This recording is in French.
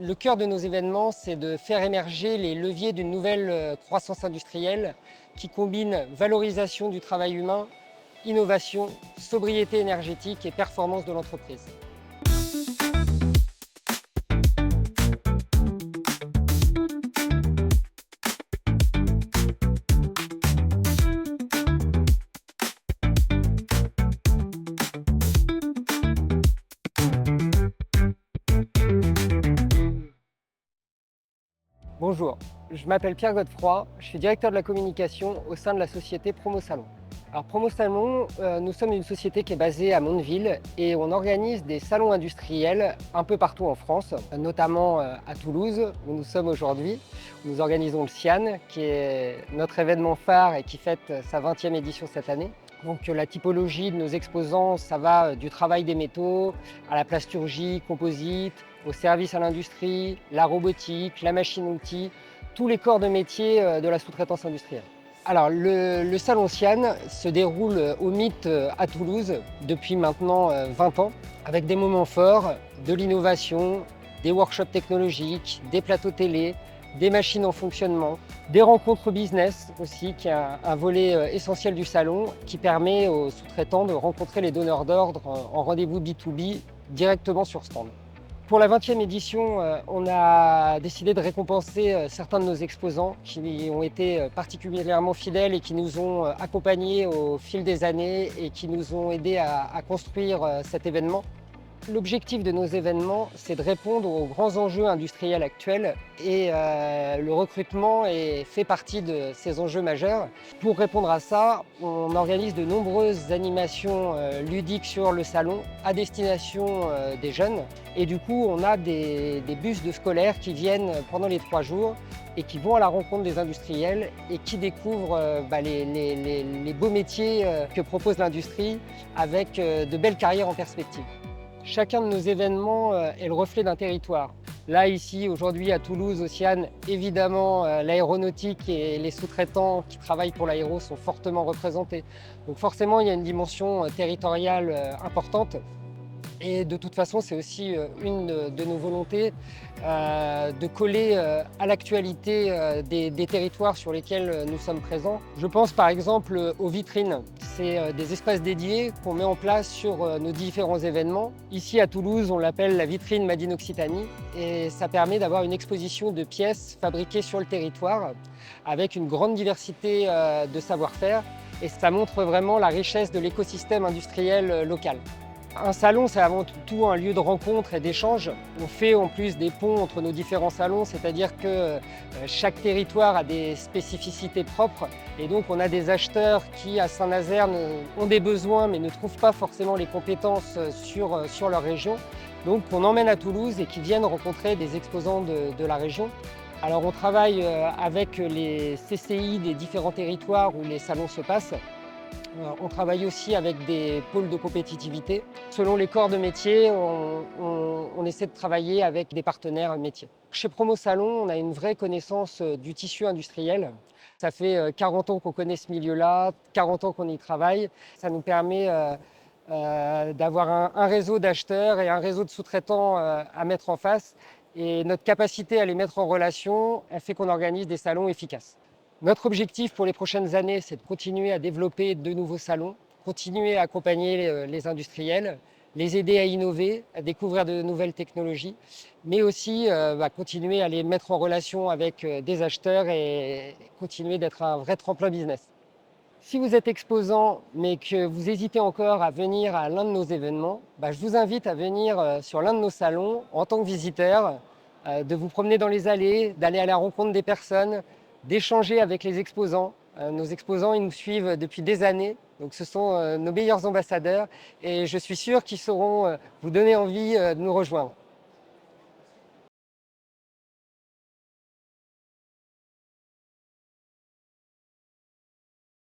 Le cœur de nos événements, c'est de faire émerger les leviers d'une nouvelle croissance industrielle qui combine valorisation du travail humain, innovation, sobriété énergétique et performance de l'entreprise. Bonjour, je m'appelle Pierre Godefroy, je suis directeur de la communication au sein de la société Promo Salon. Alors Promo Salon, nous sommes une société qui est basée à Mondeville et on organise des salons industriels un peu partout en France, notamment à Toulouse où nous sommes aujourd'hui. Nous organisons le CIAN qui est notre événement phare et qui fête sa 20e édition cette année. Donc la typologie de nos exposants, ça va du travail des métaux à la plasturgie, composite, au service à l'industrie, la robotique, la machine-outil, tous les corps de métier de la sous-traitance industrielle. Alors le salon CIAN se déroule au Mythe à Toulouse depuis maintenant 20 ans, avec des moments forts, de l'innovation, des workshops technologiques, des plateaux télé, des machines en fonctionnement, des rencontres business aussi, qui est un volet essentiel du salon, qui permet aux sous-traitants de rencontrer les donneurs d'ordre en rendez-vous B2B directement sur stand. Pour la 20e édition, on a décidé de récompenser certains de nos exposants qui ont été particulièrement fidèles et qui nous ont accompagnés au fil des années et qui nous ont aidés à construire cet événement. L'objectif de nos événements, c'est de répondre aux grands enjeux industriels actuels et le recrutement fait partie de ces enjeux majeurs. Pour répondre à ça, on organise de nombreuses animations ludiques sur le salon à destination des jeunes. Et du coup, on a des bus de scolaires qui viennent pendant les 3 jours et qui vont à la rencontre des industriels et qui découvrent les beaux métiers que propose l'industrie avec de belles carrières en perspective. Chacun de nos événements est le reflet d'un territoire. Là, ici, aujourd'hui, à Toulouse, au CIAN, évidemment, l'aéronautique et les sous-traitants qui travaillent pour l'aéro sont fortement représentés. Donc forcément, il y a une dimension territoriale importante. Et de toute façon, c'est aussi une de nos volontés de coller à l'actualité des territoires sur lesquels nous sommes présents. Je pense par exemple aux vitrines. C'est des espaces dédiés qu'on met en place sur nos différents événements. Ici à Toulouse, on l'appelle la vitrine Made in Occitanie et ça permet d'avoir une exposition de pièces fabriquées sur le territoire avec une grande diversité de savoir-faire et ça montre vraiment la richesse de l'écosystème industriel local. Un salon, c'est avant tout un lieu de rencontre et d'échange. On fait en plus des ponts entre nos différents salons, c'est-à-dire que chaque territoire a des spécificités propres. Et donc on a des acheteurs qui, à Saint-Nazaire, ont des besoins mais ne trouvent pas forcément les compétences sur leur région. Donc on emmène à Toulouse et qui viennent rencontrer des exposants de la région. Alors on travaille avec les CCI des différents territoires où les salons se passent. On travaille aussi avec des pôles de compétitivité. Selon les corps de métier, on essaie de travailler avec des partenaires métiers. Chez Promo Salon, on a une vraie connaissance du tissu industriel. Ça fait 40 ans qu'on connaît ce milieu-là, 40 ans qu'on y travaille. Ça nous permet d'avoir un réseau d'acheteurs et un réseau de sous-traitants à mettre en face. Et notre capacité à les mettre en relation, elle fait qu'on organise des salons efficaces. Notre objectif pour les prochaines années, c'est de continuer à développer de nouveaux salons, continuer à accompagner les industriels, les aider à innover, à découvrir de nouvelles technologies, mais aussi continuer à les mettre en relation avec des acheteurs et continuer d'être un vrai tremplin business. Si vous êtes exposant, mais que vous hésitez encore à venir à l'un de nos événements, je vous invite à venir sur l'un de nos salons en tant que visiteur, de vous promener dans les allées, d'aller à la rencontre des personnes, d'échanger avec les exposants. Nos exposants, ils nous suivent depuis des années, donc ce sont nos meilleurs ambassadeurs et je suis sûr qu'ils sauront vous donner envie de nous rejoindre.